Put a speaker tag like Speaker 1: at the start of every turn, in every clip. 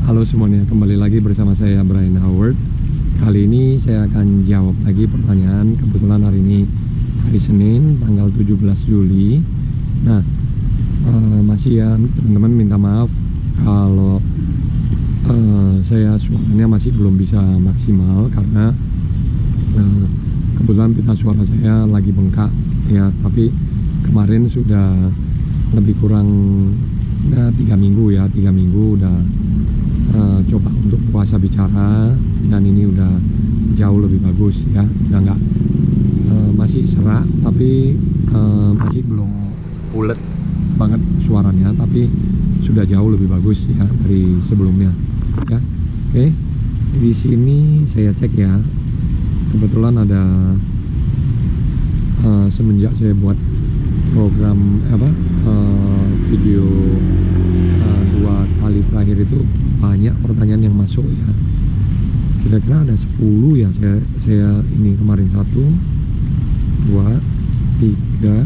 Speaker 1: Halo semuanya, kembali lagi bersama saya Brian Howard. Kali ini saya akan jawab lagi pertanyaan. Kebetulan hari ini hari Senin, tanggal 17 Juli. Nah, masih ya teman-teman, minta maaf kalau saya suaranya masih belum bisa maksimal karena kebetulan pita suara saya lagi bengkak ya. Tapi kemarin sudah lebih kurang 3 minggu ya, 3 minggu udah coba untuk puasa bicara, dan ini udah jauh lebih bagus ya. Udah nggak masih serak, tapi masih belum bulat banget suaranya, tapi sudah jauh lebih bagus ya dari sebelumnya ya. Oke, di sini saya cek ya, kebetulan ada semenjak saya buat program video 2 kali terakhir itu banyak pertanyaan yang masuk ya. Kira-kira ada 10 ya. Saya ini kemarin 1 2 3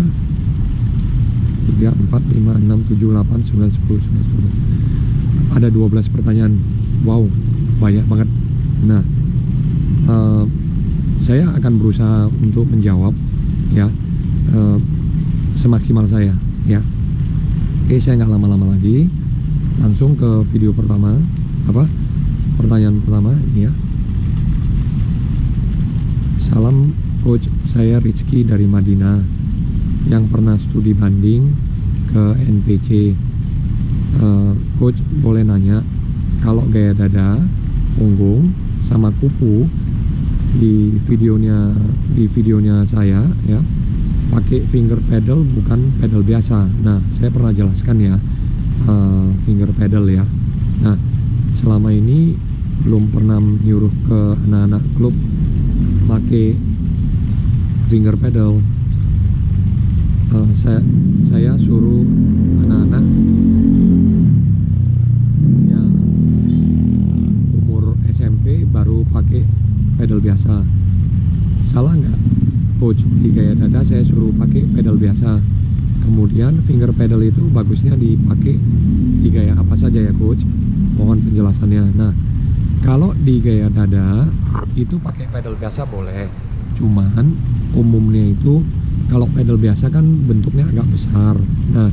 Speaker 1: 4 5 6 7 8 9 10 11. Ada 12 pertanyaan. Wow, banyak banget. Nah, saya akan berusaha untuk menjawab ya, semaksimal saya ya. Oke, saya nggak lama-lama lagi, langsung ke video pertama. Pertanyaan pertama ini ya. Salam coach, saya Rizky dari Madinah yang pernah studi banding ke NPC. Coach boleh nanya, kalau gaya dada, punggung sama kuku di videonya saya ya, pakai finger pedal bukan pedal biasa. Nah, saya pernah jelaskan ya, finger pedal ya. Nah, selama ini belum pernah nyuruh ke anak-anak klub pakai finger pedal. Saya suruh anak-anak yang umur SMP baru pakai pedal biasa. Salah nggak coach? Di gaya dada saya suruh pakai pedal biasa, kemudian finger pedal itu bagusnya dipakai di gaya apa saja ya coach? Mohon penjelasannya. Nah, kalau di gaya dada itu pakai pedal biasa boleh, cuman umumnya itu kalau pedal biasa kan bentuknya agak besar. Nah,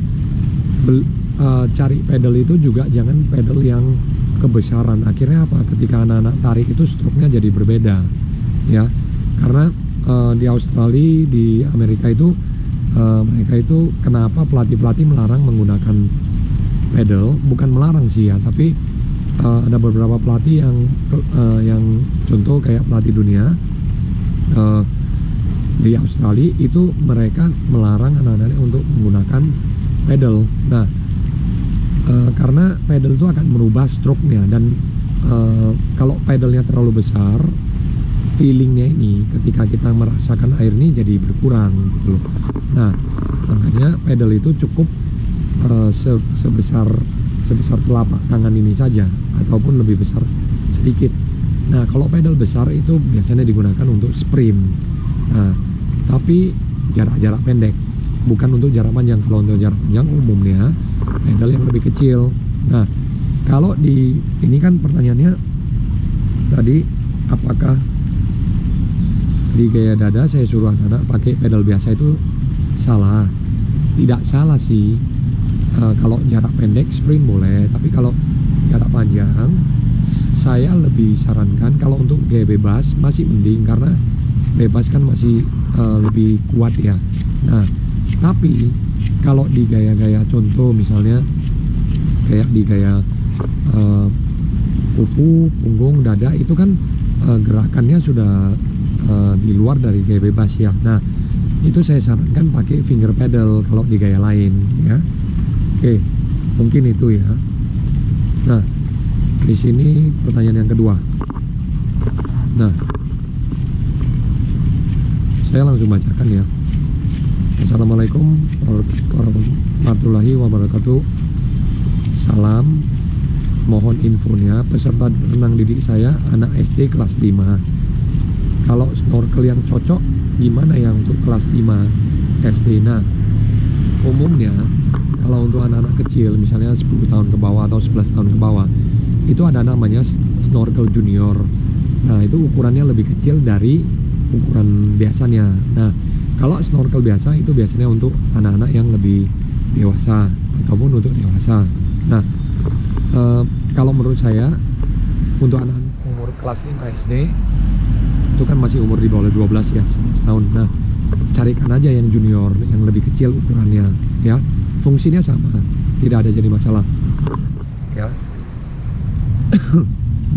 Speaker 1: cari pedal itu juga jangan pedal yang kebesaran. Akhirnya apa? Ketika anak-anak tarik itu stroke-nya jadi berbeda ya. Karena di Australia, di Amerika itu mereka itu kenapa pelatih-pelatih melarang menggunakan pedal? Bukan melarang sih ya, tapi ada beberapa pelatih yang contoh kayak pelatih dunia di Australia itu mereka melarang anak-anaknya untuk menggunakan pedal. Nah, karena pedal itu akan merubah stroke-nya, dan kalau pedalnya terlalu besar, feelingnya ini ketika kita merasakan air ini jadi berkurang gitu loh. Nah, makanya pedal itu cukup sebesar telapak tangan ini saja, ataupun lebih besar sedikit. Nah, kalau pedal besar itu biasanya digunakan untuk sprint. Nah, tapi jarak-jarak pendek, bukan untuk jarak panjang. Kalau untuk jarak panjang umumnya pedal yang lebih kecil. Nah, kalau di ini kan pertanyaannya tadi, apakah di gaya dada saya suruh anak-anak pakai pedal biasa itu salah? Tidak salah sih. Kalau jarak pendek sprint boleh, tapi kalau jarak panjang saya lebih sarankan kalau untuk gaya bebas masih mending, karena bebas kan masih lebih kuat ya. Nah, tapi kalau di gaya-gaya contoh misalnya kayak di gaya kuku, punggung, dada, itu kan gerakannya sudah di luar dari gaya bebas ya. Nah, itu saya sarankan pakai finger pedal kalau di gaya lain ya. Oke, mungkin itu ya. Nah, di sini pertanyaan yang kedua. Nah, saya langsung bacakan ya. Assalamualaikum warahmatullahi wabarakatuh. Salam, mohon infonya peserta renang didik saya anak SD kelas 5. Kalau snorkel yang cocok gimana ya untuk kelas 5 SD? Nah, umumnya kalau untuk anak-anak kecil misalnya 10 tahun ke bawah atau 11 tahun ke bawah itu ada namanya snorkel junior. Nah, itu ukurannya lebih kecil dari ukuran biasanya. Nah, kalau snorkel biasa itu biasanya untuk anak-anak yang lebih dewasa ataupun untuk dewasa. Nah, kalau menurut saya untuk anak umur kelas 5 SD itu kan masih umur di bawah 12 ya, 11 tahun. Nah, carikan aja yang junior, yang lebih kecil ukurannya ya. Fungsinya sama, tidak ada jadi masalah ya.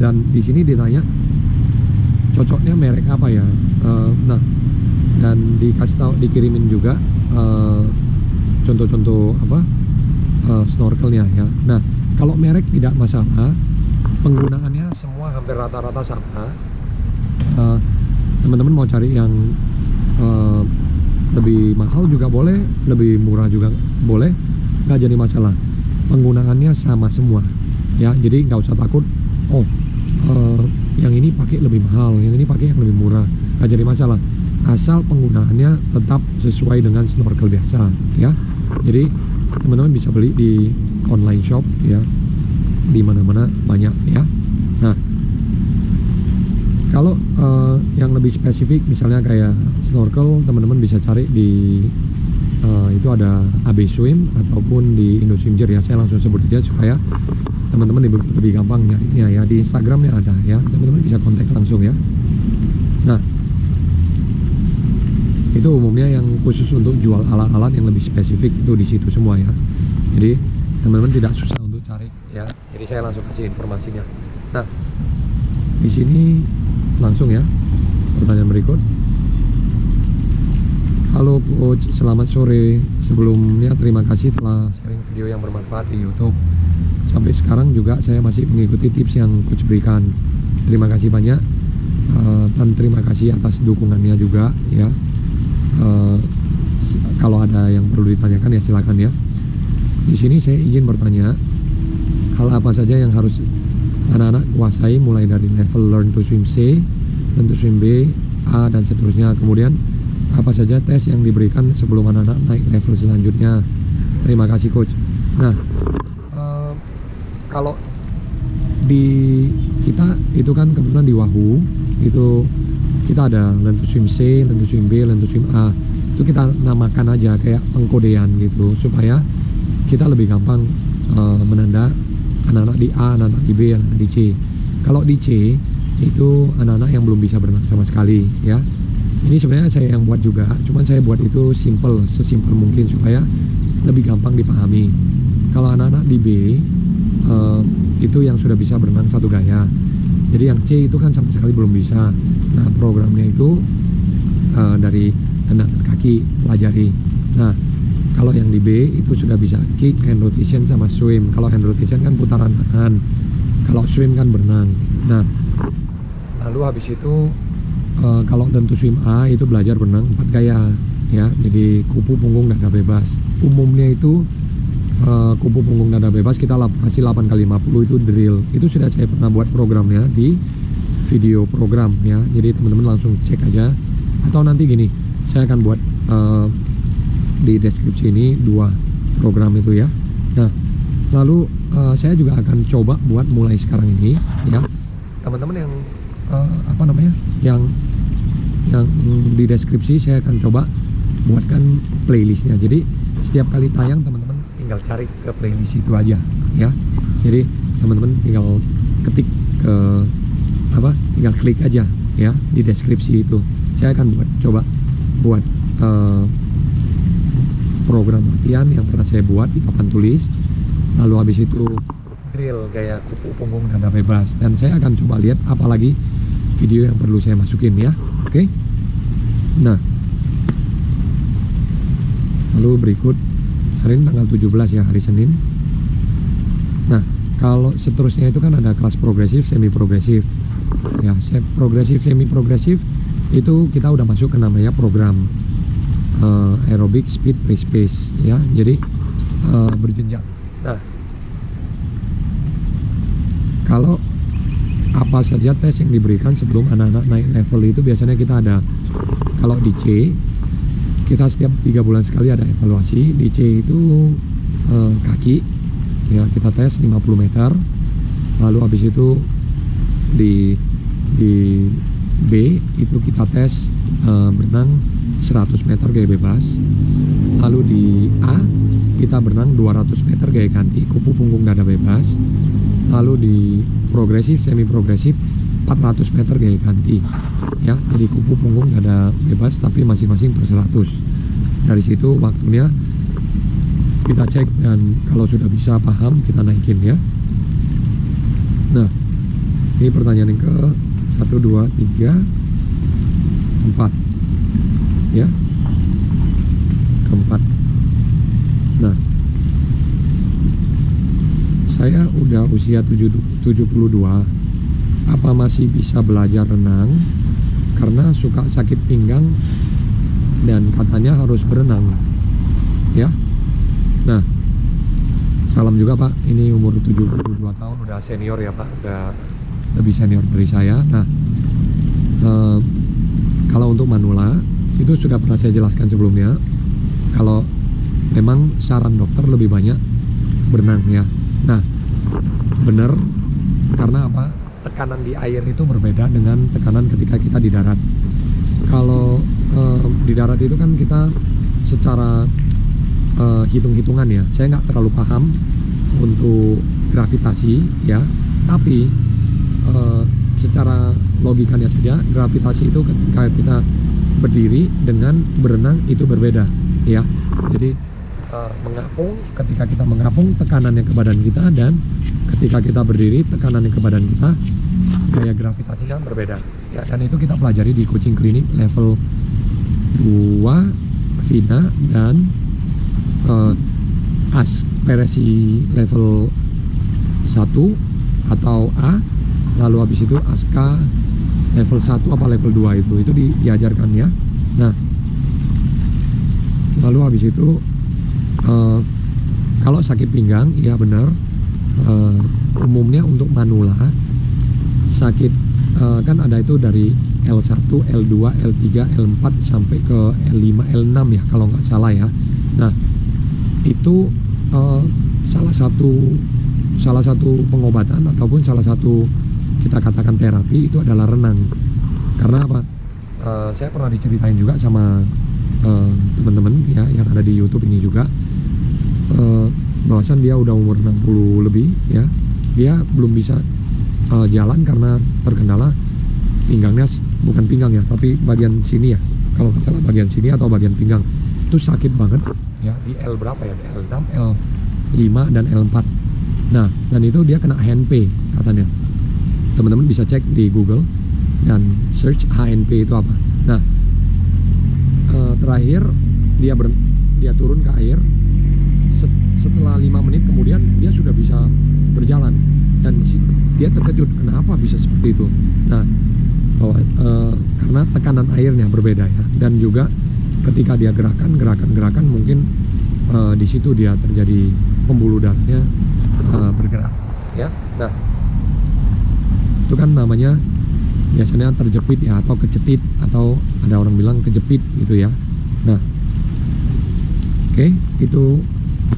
Speaker 1: Dan di sini ditanya cocoknya merek apa ya. Nah, dan dikasih tahu, dikirimin juga contoh-contoh apa snorkelnya ya. Nah, kalau merek tidak masalah, penggunaannya semua hampir rata-rata sama. Teman-teman mau cari yang lebih mahal juga boleh, lebih murah juga boleh, nggak jadi masalah. Penggunaannya sama semua ya, jadi nggak usah takut yang ini pakai lebih mahal, yang ini pakai yang lebih murah, nggak jadi masalah, asal penggunaannya tetap sesuai dengan snorkel biasa ya. Jadi teman-teman bisa beli di online shop ya, di mana-mana banyak ya. Nah, kalau yang lebih spesifik misalnya kayak snorkel, teman-teman bisa cari di itu ada AB Swim ataupun di Indoswimjer ya. Saya langsung sebut aja supaya teman-teman lebih gampang nyarinya ya. Di Instagramnya ada ya, teman-teman bisa kontak langsung ya. Nah, itu umumnya yang khusus untuk jual alat-alat yang lebih spesifik itu di situ semua ya. Jadi teman-teman tidak susah untuk cari ya. Jadi saya langsung kasih informasinya. Nah, di sini langsung ya pertanyaan berikut. Halo Coach, selamat sore. Sebelumnya terima kasih telah sharing video yang bermanfaat di YouTube. Sampai sekarang juga saya masih mengikuti tips yang Coach berikan. Terima kasih banyak dan terima kasih atas dukungannya juga ya. Kalau ada yang perlu ditanyakan ya silakan ya. Di sini saya izin bertanya, hal apa saja yang harus anak-anak kuasai mulai dari level Learn to Swim C, Learn to Swim B, A dan seterusnya. Kemudian apa saja tes yang diberikan sebelum anak-anak naik level selanjutnya. Terima kasih Coach. Nah, kalau di kita itu kan kebetulan di Wahoo itu kita ada Learn to Swim C, Learn to Swim B, Learn to Swim A. Itu kita namakan aja kayak pengkodean gitu supaya kita lebih gampang menanda anak-anak di A, anak-anak di B, anak-anak di C. Kalau di C itu anak-anak yang belum bisa berenang sama sekali ya. Ini sebenarnya saya yang buat juga, cuman saya buat itu simple, sesimpel mungkin supaya lebih gampang dipahami. Kalau anak-anak di B itu yang sudah bisa berenang satu gaya. Jadi yang C itu kan sama sekali belum bisa. Nah, programnya itu dari tendangan kaki pelajari. Nah, kalau yang di B itu sudah bisa kick, hand rotation sama swim. Kalau hand rotation kan putaran tangan, kalau swim kan berenang. Nah, lalu habis itu kalau Learn to Swim A itu belajar berenang 4 gaya ya. Jadi kupu, punggung, dada bebas. Umumnya itu kupu, punggung, dada bebas kita kasih 8x50 itu drill. Itu sudah saya pernah buat programnya di video program ya. Jadi teman-teman langsung cek aja. Atau nanti gini, saya akan buat di deskripsi ini 2 program itu ya. Nah, lalu saya juga akan coba buat mulai sekarang ini ya. Teman-teman yang apa namanya, yang di deskripsi saya akan coba buatkan playlistnya. Jadi setiap kali tayang teman-teman tinggal cari ke playlist itu aja ya. Jadi teman-teman tinggal ketik ke tinggal klik aja ya di deskripsi itu. Saya akan coba buat program latihan yang pernah saya buat di papan tulis. Lalu habis itu drill gaya kupu, punggung, dada bebas. Dan saya akan coba lihat apalagi video yang perlu saya masukin ya. Oke. Nah, lalu berikut hari ini tanggal 17 ya, hari Senin. Nah, kalau seterusnya itu kan ada kelas progresif, semi progresif ya. Progresif, semi progresif itu kita udah masuk ke namanya program aerobic speed race pace ya. Jadi berjenjang. Nah, kalau apa saja tes yang diberikan sebelum anak-anak naik level itu biasanya kita ada. Kalau di C kita setiap 3 bulan sekali ada evaluasi. Di C itu kaki ya, kita tes 50 meter Lalu habis itu di B itu kita tes berenang 100 meter gaya bebas. Lalu di A kita berenang 200 meter gaya ganti, kupu punggung dada bebas. Lalu di progresif, semi progresif 400 meter gaya ganti ya, jadi kupu punggung dada bebas tapi masing-masing per 100. Dari situ waktunya kita cek, dan kalau sudah bisa paham kita naikin ya. Nah, ini pertanyaan yang ke 1, 2, 3, 4 ya, keempat. Nah, saya udah usia 72, apa masih bisa belajar renang karena suka sakit pinggang dan katanya harus berenang ya. Nah, salam juga Pak, ini umur 72 tahun, udah senior ya Pak, udah lebih senior dari saya. Nah, kalau untuk manula itu sudah pernah saya jelaskan sebelumnya, kalau memang saran dokter lebih banyak berenang ya. Nah, benar, karena apa? Tekanan di air itu berbeda dengan tekanan ketika kita di darat. Kalau di darat itu kan kita secara hitung-hitungan ya, saya nggak terlalu paham untuk gravitasi ya, tapi secara logikanya saja gravitasi itu ketika kita berdiri dengan berenang itu berbeda ya. Jadi mengapung, ketika kita mengapung tekanannya ke badan kita, dan ketika kita berdiri tekanannya ke badan kita, gaya gravitasinya berbeda ya. Dan itu kita pelajari di coaching klinik level 2 Vina dan aspirasi level 1 atau A, lalu habis itu aska level 1 apa level 2 itu diajarkan ya. Nah, lalu habis itu kalau sakit pinggang, ya benar, umumnya untuk manula sakit kan ada itu dari L1, L2, L3, L4 sampai ke L5, L6 ya kalau nggak salah ya. Nah, itu salah satu pengobatan ataupun salah satu kita katakan terapi itu adalah renang. Karena apa? Saya pernah diceritain juga sama teman-teman ya yang ada di YouTube ini juga, bahwasan dia udah umur 60 lebih ya, dia belum bisa jalan karena terkendala pinggangnya, bukan pinggang ya, tapi bagian sini ya, kalau nggak salah bagian sini atau bagian pinggang itu sakit banget ya, di L berapa ya, L6, L5 dan L4. Nah, dan itu dia kena HNP katanya. Teman-teman bisa cek di Google dan search HNP itu apa. Nah, terakhir dia turun ke air, setelah 5 menit kemudian dia sudah bisa berjalan, dan dia terkejut kenapa bisa seperti itu. Nah, karena tekanan airnya berbeda ya, dan juga ketika dia gerakan mungkin di situ dia terjadi pembuluh darahnya bergerak ya. Nah, itu kan namanya biasanya terjepit ya, atau kecetit, atau ada orang bilang kejepit gitu ya. Nah, oke, itu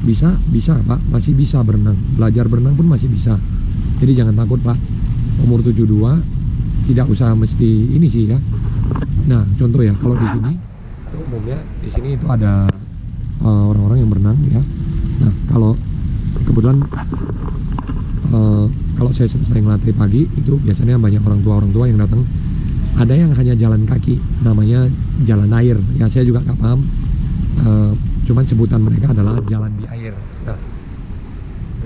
Speaker 1: bisa Pak, masih bisa berenang, belajar berenang pun masih bisa. Jadi jangan takut Pak, umur 72 tidak usah mesti ini sih ya. Nah, contoh ya, kalau di sini itu umumnya di sini itu ada orang-orang yang berenang ya. Nah, kalau kebetulan kalau saya selesai ngelatih pagi itu biasanya banyak orang tua yang datang. Ada yang hanya jalan kaki, namanya jalan air ya, saya juga nggak paham, cuman sebutan mereka adalah jalan di air. Nah,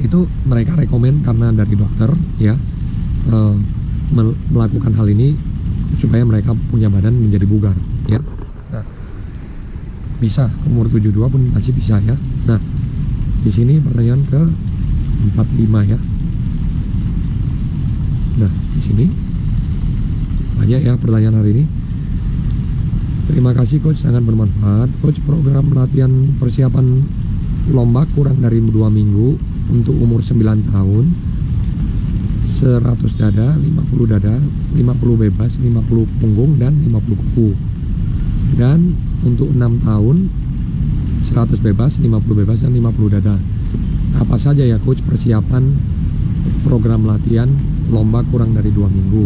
Speaker 1: itu mereka rekomen karena dari dokter ya, melakukan hal ini supaya mereka punya badan menjadi bugar ya. Nah, bisa umur 72 pun masih bisa ya. Nah, di sini pertanyaan ke 45 ya. Nah, di sini banyak ya pertanyaan hari ini. Terima kasih coach, sangat bermanfaat. Coach, program latihan persiapan lomba kurang dari 2 minggu untuk umur 9 tahun, 100 dada, 50 dada, 50 bebas, 50 punggung, dan 50 kuku. Dan untuk 6 tahun 100 bebas, 50 bebas, dan 50 dada. Apa saja ya coach persiapan program latihan lomba kurang dari 2 minggu.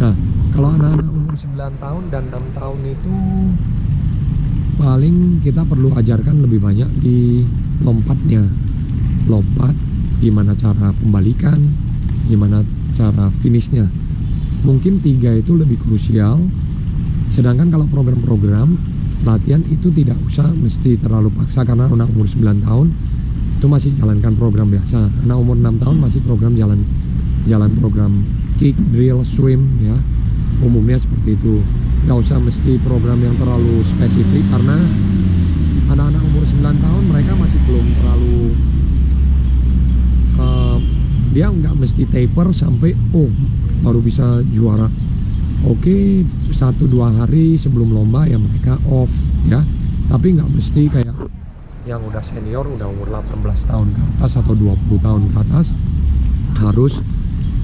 Speaker 1: Nah, kalau anak-anak umur 9 tahun dan 6 tahun itu paling kita perlu ajarkan lebih banyak di lompatnya. Lompat, gimana cara pembalikan, gimana cara finishnya. Mungkin 3 itu lebih krusial. Sedangkan kalau program-program latihan itu tidak usah mesti terlalu paksa, karena anak umur 9 tahun itu masih jalankan program biasa. Anak umur 6 tahun masih program jalan program kick, drill, swim ya. Umumnya seperti itu. Nggak usah mesti program yang terlalu spesifik, karena anak-anak umur 9 tahun mereka masih belum terlalu dia nggak mesti taper sampai baru bisa juara. Oke, 1-2 hari sebelum lomba ya mereka off ya, tapi nggak mesti kayak yang udah senior, udah umur 18 tahun ke atas atau 20 tahun ke atas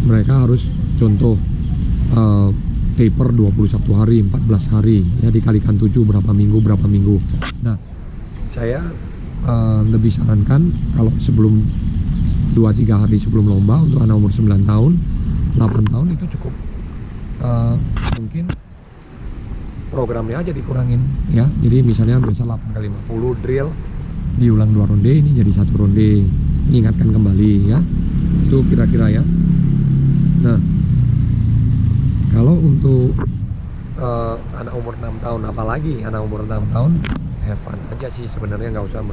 Speaker 1: mereka harus contoh taper 21 hari, 14 hari ya, dikalikan 7 berapa minggu. Nah, saya lebih sarankan kalau sebelum 2-3 hari sebelum lomba untuk anak umur 9 tahun, 8 tahun itu cukup. Mungkin programnya aja dikurangin ya. Jadi misalnya biasa 8 kali 50 drill diulang 2 ronde, ini jadi 1 ronde. Ingatkan kembali ya. Itu kira-kira ya. Nah, kalau untuk anak umur 6 tahun, apalagi anak umur 6 tahun, have fun aja sih sebenarnya, nggak usah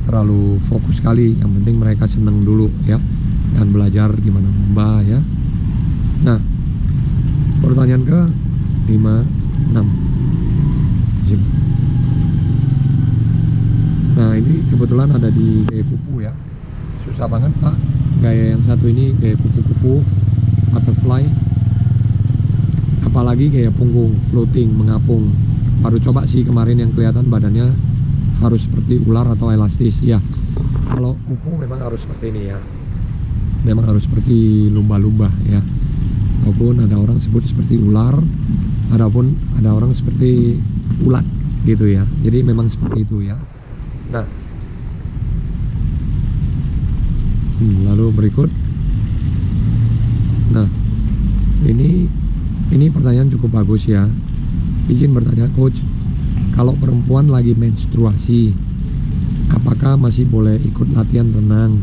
Speaker 1: terlalu fokus sekali. Yang penting mereka seneng dulu ya, dan belajar gimana lomba ya. Nah, pertanyaan ke 5, 6. Nah, ini kebetulan ada di gaya kupu ya. Susah banget Pak. Gaya yang satu ini gaya kupu-kupu, butterfly. Apalagi gaya punggung, floating, mengapung. Baru coba sih kemarin yang kelihatan badannya harus seperti ular atau elastis ya. Kalau kupu memang harus seperti ini ya. Memang harus seperti lumba-lumba ya. Ataupun ada orang sebut seperti ular, adapun ada orang seperti ulat gitu ya. Jadi memang seperti itu ya. Nah, lalu berikut. Nah, ini pertanyaan cukup bagus ya. Izin bertanya coach, kalau perempuan lagi menstruasi, apakah masih boleh ikut latihan renang?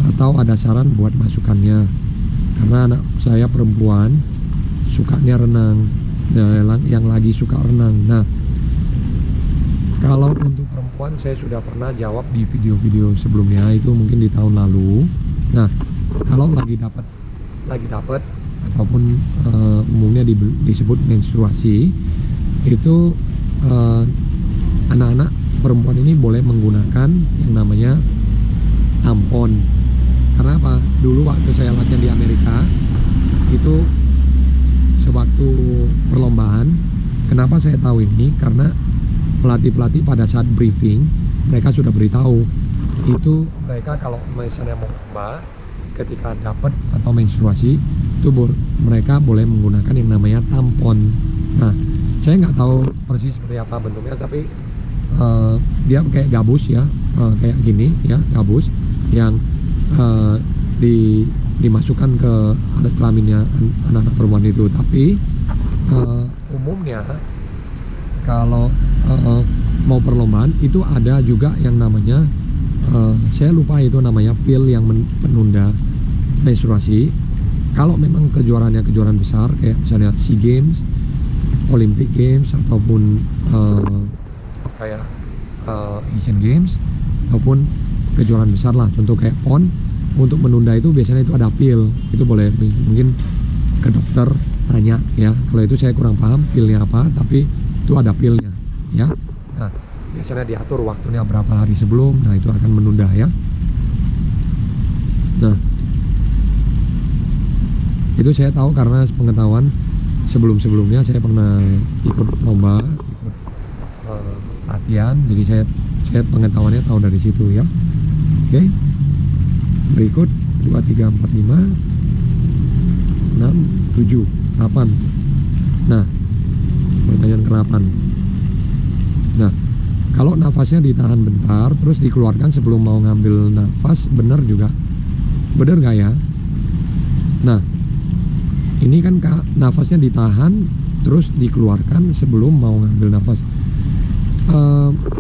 Speaker 1: Atau ada saran buat masukannya? Karena anak saya perempuan sukanya renang, yang lagi suka renang. Nah, kalau untuk perempuan saya sudah pernah jawab di video-video sebelumnya, itu mungkin di tahun lalu. Nah, kalau lagi dapat ataupun umumnya disebut menstruasi, itu anak-anak perempuan ini boleh menggunakan yang namanya tampon. Karena apa? Dulu waktu saya latihan di Amerika itu sewaktu perlombaan, kenapa saya tahu ini? Karena pelatih-pelatih pada saat briefing mereka sudah beritahu itu mereka kalau misalnya mau lomba, ketika dapat atau menstruasi itu mereka boleh menggunakan yang namanya tampon. Nah, saya nggak tahu persis seperti apa bentuknya, tapi dia kayak gabus ya, kayak gini ya, gabus yang dimasukkan ke alat kelaminnya anak-anak perempuan itu. Tapi umumnya kalau mau perlombaan itu ada juga yang namanya saya lupa itu namanya pil yang penunda menstruasi. Kalau memang kejuaraannya kejuaraan besar kayak misalnya SEA Games, Olympic Games, ataupun kayak Asian Games, ataupun kejuaraan besar lah, contoh kayak PON, untuk menunda itu biasanya itu ada pil. Itu boleh mungkin ke dokter tanya ya. Kalau itu saya kurang paham pilnya apa, tapi itu ada pilnya ya. Nah, biasanya diatur waktunya berapa hari sebelum, nah itu akan menunda ya. Nah, itu saya tahu karena pengetahuan sebelum-sebelumnya saya pernah ikut lomba, ikut latihan, jadi saya pengetahuannya tahu dari situ ya. Oke, berikut 2, 3, 4, 5, 6, 7, 8. Nah, pertanyaan ke-8. Nah, kalau nafasnya ditahan bentar terus dikeluarkan sebelum mau ngambil nafas, benar juga? Benar nggak ya? Nah, ini kan nafasnya ditahan terus dikeluarkan sebelum mau ngambil nafas.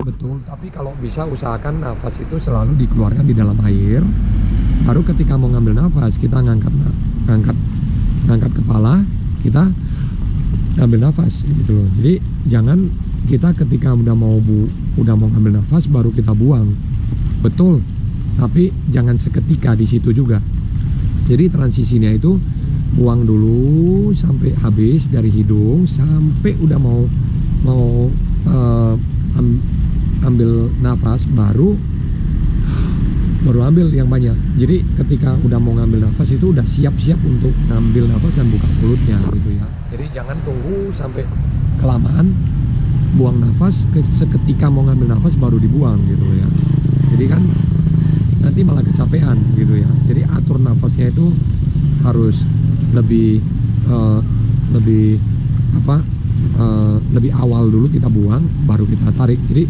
Speaker 1: Betul, tapi kalau bisa usahakan nafas itu selalu dikeluarkan di dalam air. Baru ketika mau ngambil nafas kita ngangkat kepala, kita ngambil nafas gitu loh. Jadi jangan kita ketika udah mau ngambil nafas baru kita buang. Betul, tapi jangan seketika di situ juga. Jadi transisinya itu buang dulu sampai habis dari hidung, sampai udah mau ambil nafas baru ambil yang banyak. Jadi ketika udah mau ngambil nafas itu udah siap-siap untuk ngambil nafas dan buka mulutnya gitu ya. Jadi jangan tunggu sampai kelamaan buang nafas, seketika mau ngambil nafas baru dibuang gitu ya. Jadi kan nanti malah kecapean gitu ya. Jadi atur nafasnya itu harus lebih awal dulu kita buang baru kita tarik. Jadi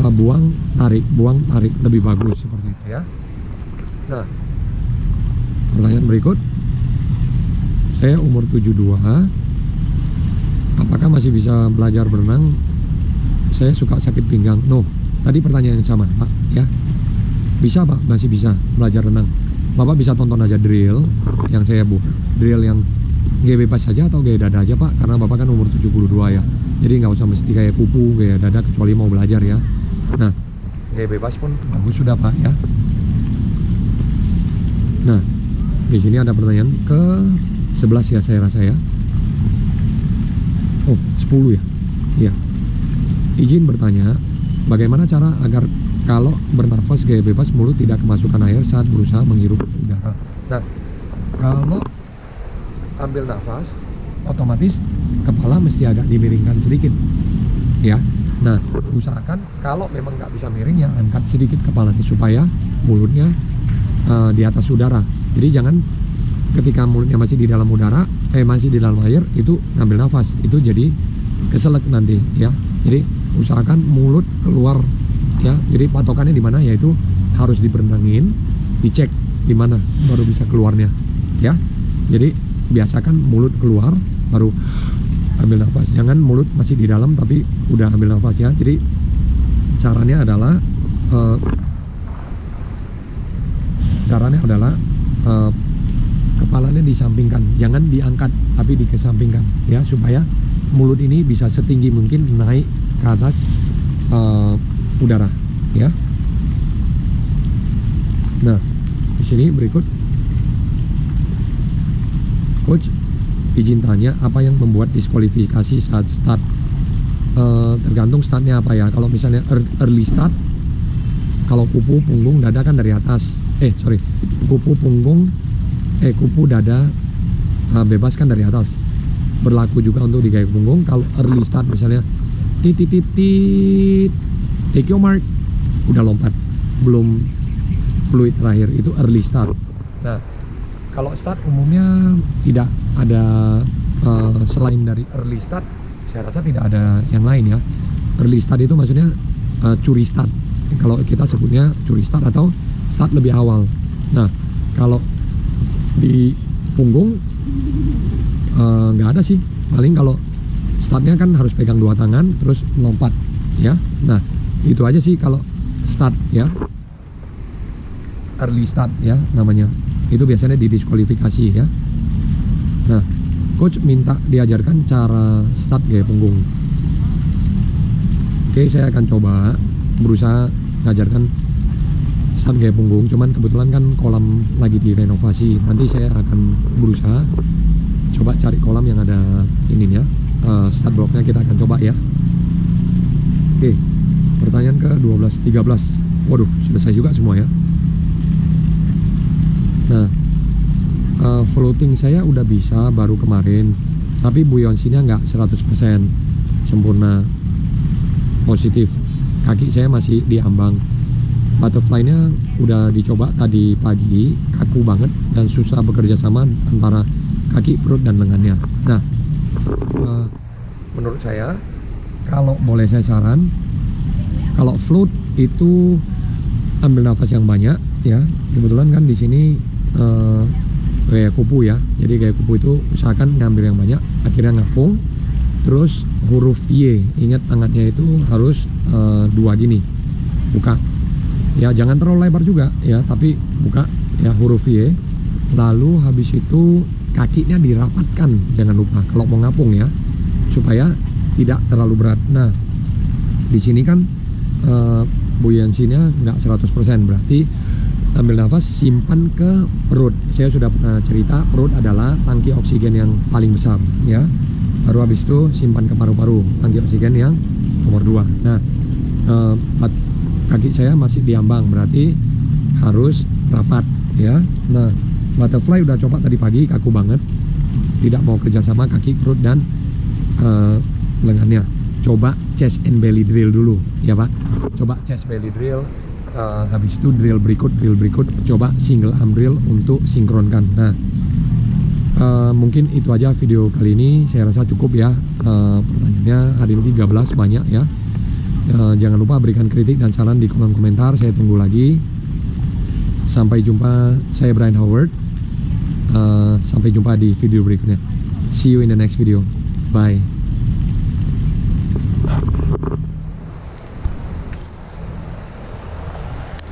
Speaker 1: buang tarik lebih bagus seperti itu ya. Nah, pertanyaan berikut, saya umur 72, apakah masih bisa belajar berenang? Saya suka sakit pinggang. No, tadi pertanyaan yang sama Pak ya. Bisa Pak, masih bisa belajar renang. Bapak bisa tonton aja drill yang saya buat, drill yang gaya bebas saja atau gaya dada aja Pak, karena Bapak kan umur 72 ya. Jadi nggak usah mesti kayak kupu, gaya dada, kecuali mau belajar ya. Nah, gaya bebas pun bagus sudah Pak ya. Nah, di sini ada pertanyaan ke 11 ya saya rasa ya. Oh, 10 ya. Iya. Izin bertanya, bagaimana cara agar kalau bernafas gaya bebas mulut tidak kemasukan air saat berusaha menghirup udara? Nah, kalau ambil nafas otomatis kepala mesti agak dimiringkan sedikit ya. Nah, usahakan kalau memang nggak bisa miring ya angkat sedikit kepalanya supaya mulutnya di atas udara. Jadi jangan ketika mulutnya masih di dalam udara, masih di dalam air itu ngambil nafas, itu jadi keselak nanti ya. Jadi usahakan mulut keluar ya. Jadi patokannya di mana, yaitu harus diberenangin, dicek di mana baru bisa keluarnya ya. Jadi biasakan mulut keluar baru ambil nafas. Jangan mulut masih di dalam tapi udah ambil nafas ya. Jadi caranya adalah kepalanya disampingkan, jangan diangkat tapi dikesampingkan ya, supaya mulut ini bisa setinggi mungkin naik ke atas udara ya. Nah, di sini berikut, Coach izin tanya, apa yang membuat diskualifikasi saat start? Tergantung startnya apa ya. Kalau misalnya early start, kalau kupu, punggung, dada kan dari atas. Kupu, punggung, kupu, dada bebas kan dari atas. Berlaku juga untuk di gaya punggung. Kalau early start misalnya titit, take your mark, udah lompat, belum fluid terakhir, itu early start. Nah, kalau start umumnya tidak ada selain dari early start, saya rasa tidak ada yang lain ya. Early start itu maksudnya curi start. Kalau kita sebutnya curi start atau start lebih awal. Nah, kalau di punggung nggak ada sih. Paling kalau startnya kan harus pegang dua tangan terus lompat ya. Nah, itu aja sih kalau start ya. Early start ya namanya. Itu biasanya didiskualifikasi ya. Nah, coach minta diajarkan cara start gaya punggung. Oke, saya akan coba berusaha ngajarkan start gaya punggung. Cuman kebetulan kan kolam lagi direnovasi. Nanti saya akan berusaha coba cari kolam yang ada ini ya. Start blocknya kita akan coba ya. Oke, pertanyaan ke 12, 13. Waduh, selesai juga semua ya. Nah, floating saya udah bisa baru kemarin, tapi buoyancy-nya nggak 100% sempurna positif. Kaki saya masih diambang. Butterfly-nya udah dicoba tadi pagi, kaku banget dan susah bekerja sama antara kaki, perut, dan lengannya. Nah, menurut saya, kalau boleh saya saran, kalau float itu ambil nafas yang banyak ya. Kebetulan kan di sini gaya kupu ya. Jadi gaya kupu itu usahakan ngambil yang banyak, akhirnya ngapung. Terus huruf Y, ingat tangannya itu harus dua gini, buka ya, jangan terlalu lebar juga ya, tapi buka ya huruf Y. Lalu habis itu kakinya dirapatkan, jangan lupa kalau mau ngapung ya, supaya tidak terlalu berat. Nah di sini kan buoyancy-nya nggak 100%, berarti ambil nafas, simpan ke perut. Saya sudah pernah cerita, perut adalah tangki oksigen yang paling besar ya. Baru habis itu simpan ke paru-paru, tangki oksigen yang nomor 2. Nah kaki saya masih diambang, berarti harus rapat ya. Nah butterfly udah coba tadi pagi, kaku banget, tidak mau kerja sama kaki, perut, dan lengannya. Coba chest and belly drill dulu ya Pak, coba chest belly drill. Habis itu drill berikut, coba single arm drill untuk sinkronkan. Nah mungkin itu aja video kali ini, saya rasa cukup ya. Pertanyaannya hari ini 13 banyak ya. Jangan lupa berikan kritik dan saran di kolom komentar, saya tunggu lagi. Sampai jumpa, saya Brian Howard. Sampai jumpa di video berikutnya. See you in the next video. Bye.